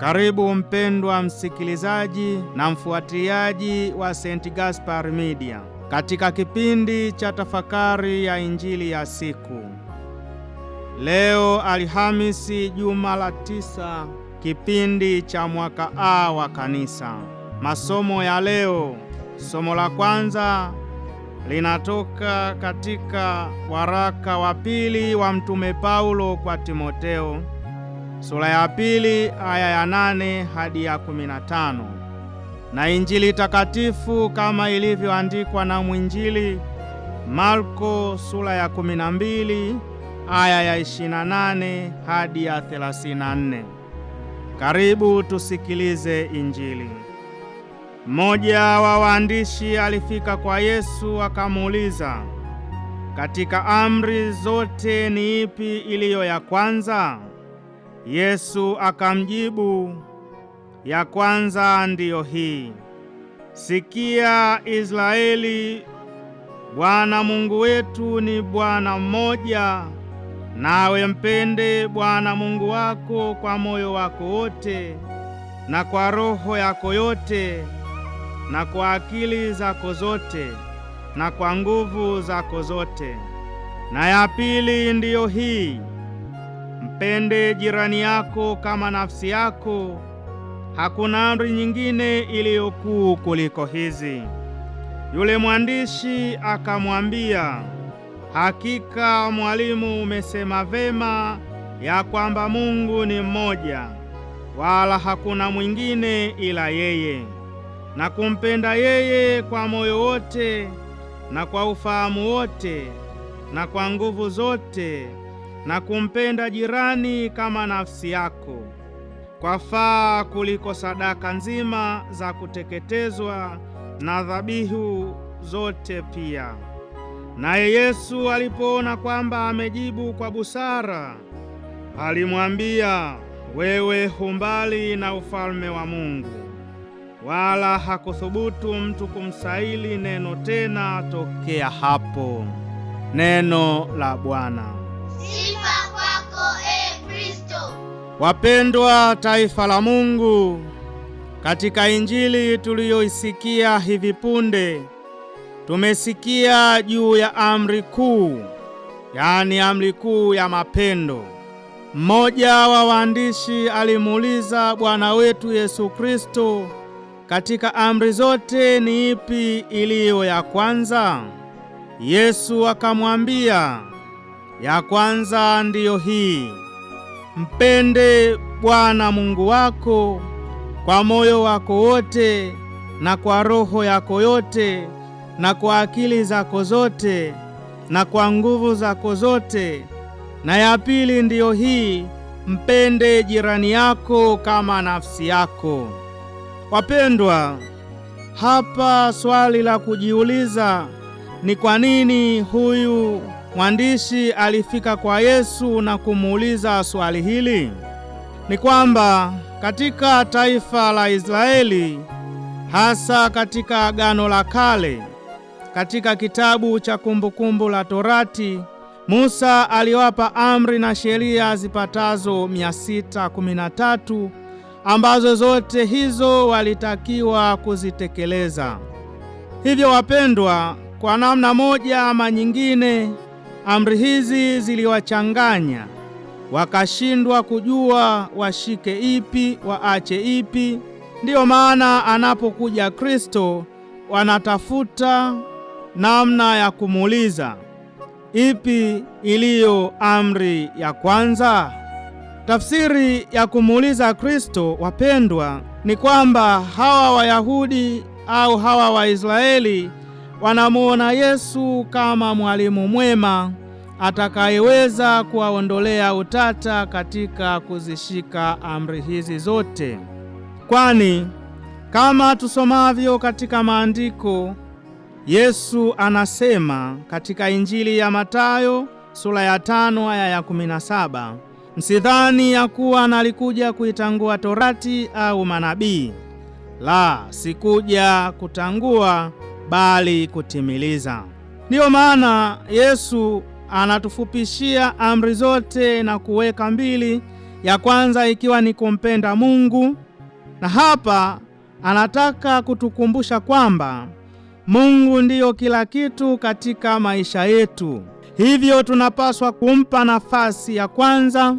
Karibu mpendwa msikilizaji na mfuatiliaji wa St. Gaspar Media katika kipindi cha tafakari ya Injili ya siku. Leo Alhamisi, juma la 9, kipindi cha mwaka A wa Kanisa. Masomo ya leo, somo la kwanza linatoka katika waraka wa pili wa Mtume Paulo kwa Timotheo, sura ya 2 aya ya 8 hadi ya 15, na Injili takatifu kama ilivyoandikwa na mwinjili Marko, sura ya 12 aya ya 28 hadi ya 34. Karibu tusikilize Injili. Mmoja wa waandishi alifika kwa Yesu akamuuliza, katika amri zote ni ipi iliyo ya kwanza? Yesu akamjibu, ya kwanza ndiyo hii: sikia Israeli, Bwana Mungu wetu ni Bwana mmoja, nawe mpende Bwana Mungu wako kwa moyo wako wote, na kwa roho yako yote, na kwa akili zako zote, na kwa nguvu zako zote. Na ya pili ndiyo hii: mpende jirani yako kama nafsi yako. Hakuna amri nyingine iliyo kuu kuliko hizi. Yule mwandishi akamwambia, hakika mwalimu, umesema vema ya kwamba Mungu ni mmoja, wala hakuna mwingine ila yeye, na kumpenda yeye kwa moyo wote, na kwa ufahamu wote, na kwa nguvu zote, na kumpenda jirani kama nafsi yako, kwafaa kuliko sadaka nzima za kuteketezwa na dhabihu zote pia. Naye Yesu alipoona kwamba amejibu kwa busara, alimwambia, wewe humbali na ufalme wa Mungu. Wala hakuthubutu mtu kumsaili neno tena tokea hapo. Neno la Bwana. Sifa kwako, Kristo. Wapendwa taifa la Mungu, katika Injili tuliyoisikia hivi punde, tumesikia juu ya amri kuu, yaani amri kuu ya mapendo. Mmoja wa waandishi alimuuliza Bwana wetu Yesu Kristo, katika amri zote ni ipi iliyo ya kwanza? Yesu akamwambia, ya kwanza ndiyo hii: mpende Bwana Mungu wako kwa moyo wako wote, na kwa roho yako yote, na kwa akili zako zote, na kwa nguvu zako zote. Na ya pili ndiyo hii: mpende jirani yako kama nafsi yako. Wapendwa, hapa swali la kujiuliza ni kwa nini huyu mwandishi alifika kwa Yesu na kumuuliza swali hili. Ni kwamba katika taifa la Israeli, hasa katika Agano la Kale, katika kitabu cha Kumbukumbu la Torati, Musa aliwapa amri na sheria zipatazo 613 ambazo zote hizo walitakiwa kuzitekeleza. Hivyo wapendwa, kwa namna moja ama nyingine, amri hizi ziliwachanganya, wakashindwa kujua washike ipi waache ipi. Ndiyo maana anapokuja Kristo wanatafuta namna ya kumuuliza, ipi iliyo amri ya kwanza? Tafsiri ya kumuuliza Kristo, wapendwa, ni kwamba hawa Wayahudi au hawa Waisraeli wanamuona Yesu kama mwalimu mwema atakayeweza kuwaondolea utata katika kuzishika amri hizi zote. Kwani kama tusomavyo katika maandiko, Yesu anasema katika Injili ya Mathayo sura ya 5 aya ya 17, msidhani ya kuwa nalikuja kuitangua Torati au manabii. La, sikuja kutangua bali kutimiliza. Ndiyo maana Yesu anatufupishia amri zote na kuweka mbili, ya kwanza ikiwa ni kumpenda Mungu, na hapa anataka kutukumbusha kwamba Mungu ndiyo kila kitu katika maisha yetu. Hivyo tunapaswa kumpa nafasi ya kwanza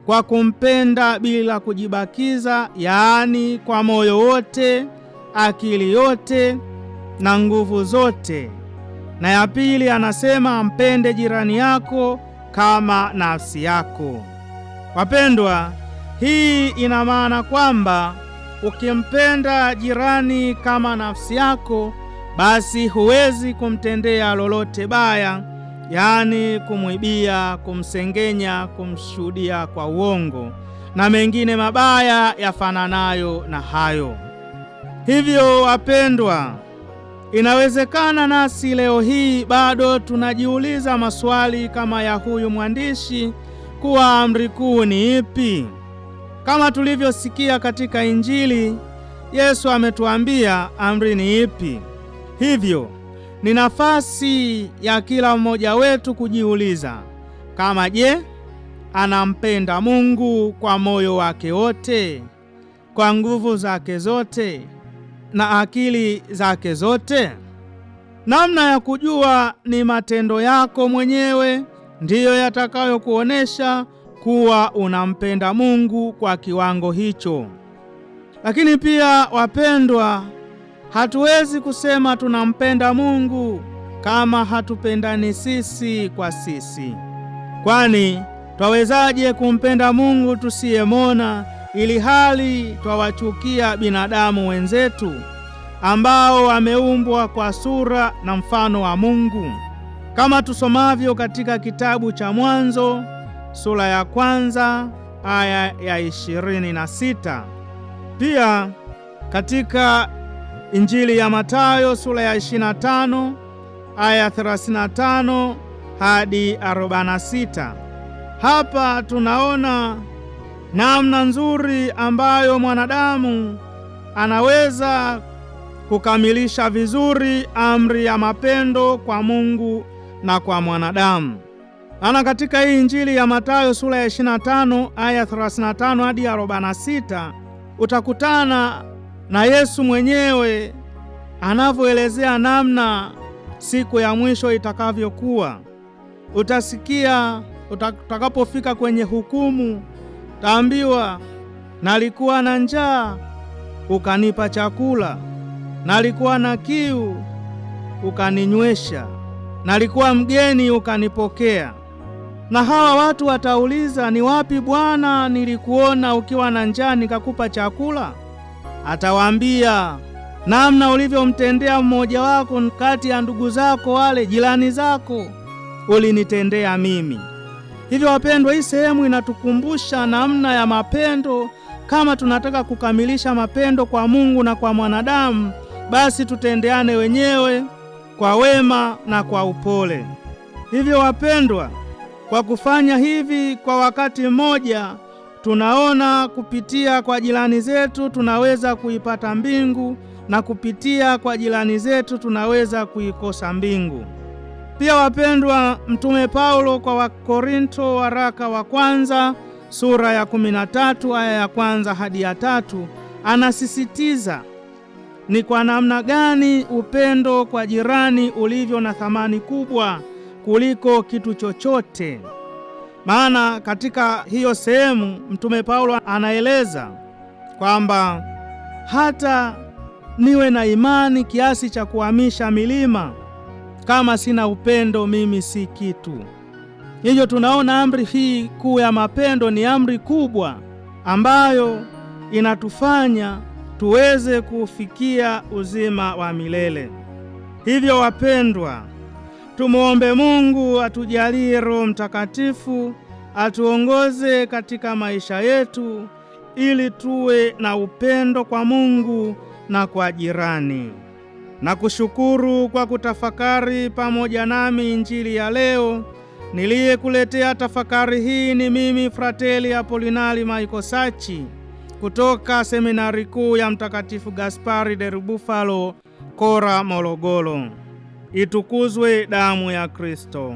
kwa kumpenda bila kujibakiza, yaani kwa moyo wote, akili yote na nguvu zote. Na ya pili anasema mpende jirani yako kama nafsi yako. Wapendwa, hii ina maana kwamba ukimpenda jirani kama nafsi yako, basi huwezi kumtendea lolote baya, yaani kumwibia, kumsengenya, kumshuhudia kwa uongo na mengine mabaya yafananayo na hayo. Hivyo wapendwa, inawezekana nasi leo hii bado tunajiuliza maswali kama ya huyu mwandishi kuwa amri kuu ni ipi? Kama tulivyosikia katika Injili, Yesu ametuambia amri ni ipi. Hivyo ni nafasi ya kila mmoja wetu kujiuliza kama anampenda Mungu kwa moyo wake wote, kwa nguvu zake zote na akili zake zote. Namna ya kujua ni matendo yako mwenyewe ndiyo yatakayokuonesha kuwa unampenda Mungu kwa kiwango hicho. Lakini pia wapendwa, hatuwezi kusema tunampenda Mungu kama hatupendani sisi kwa sisi. Kwani twawezaje kumpenda Mungu tusiyemwona, ili hali twawachukia binadamu wenzetu ambao wameumbwa kwa sura na mfano wa Mungu? Kama tusomavyo katika kitabu cha Mwanzo sura ya 1 aya ya 26. Pia katika Injili ya Mathayo sura ya 25 aya 35 hadi 46. Hapa tunaona namna nzuri ambayo mwanadamu anaweza kukamilisha vizuri amri ya mapendo kwa Mungu na kwa mwanadamu. Ana katika hii Injili ya Mathayo sura ya 25 aya 35 hadi 46 utakutana na Yesu mwenyewe anavyoelezea namna siku ya mwisho itakavyokuwa. Utasikia utakapofika kwenye hukumu, taambiwa, nalikuwa na njaa ukanipa chakula, nalikuwa na kiu ukaninywesha, nalikuwa mgeni ukanipokea. Na hawa watu watauliza, ni wapi Bwana nilikuona ukiwa na njaa nikakupa chakula? Atawaambia, namna ulivyomtendea mmoja wako kati ya ndugu zako wale jirani zako, ulinitendea mimi. Hivyo wapendwa, hii sehemu inatukumbusha namna ya mapendo. Kama tunataka kukamilisha mapendo kwa Mungu na kwa mwanadamu, basi tutendeane wenyewe kwa wema na kwa upole. Hivyo wapendwa, kwa kufanya hivi kwa wakati mmoja, tunaona kupitia kwa jirani zetu tunaweza kuipata mbingu, na kupitia kwa jirani zetu tunaweza kuikosa mbingu. Pia wapendwa, Mtume Paulo kwa Wakorinto, waraka wa kwanza sura ya 13 aya ya 1 hadi ya 3, anasisitiza ni kwa namna gani upendo kwa jirani ulivyo na thamani kubwa kuliko kitu chochote. Maana katika hiyo sehemu Mtume Paulo anaeleza kwamba hata niwe na imani kiasi cha kuhamisha milima, kama sina upendo mimi si kitu. Hivyo tunaona amri hii kuu ya mapendo ni amri kubwa ambayo inatufanya tuweze kufikia uzima wa milele. Hivyo wapendwa, tumuombe Mungu atujalie Roho Mtakatifu atuongoze katika maisha yetu ili tuwe na upendo kwa Mungu na kwa jirani. Na kushukuru kwa kutafakari pamoja nami Injili ya leo. Niliyekuletea tafakari hii ni mimi Frateli Apolinari Maikosachi kutoka Seminari Kuu ya Mtakatifu Gaspari del Bufalo, Kora, Morogoro. Itukuzwe damu ya Kristo!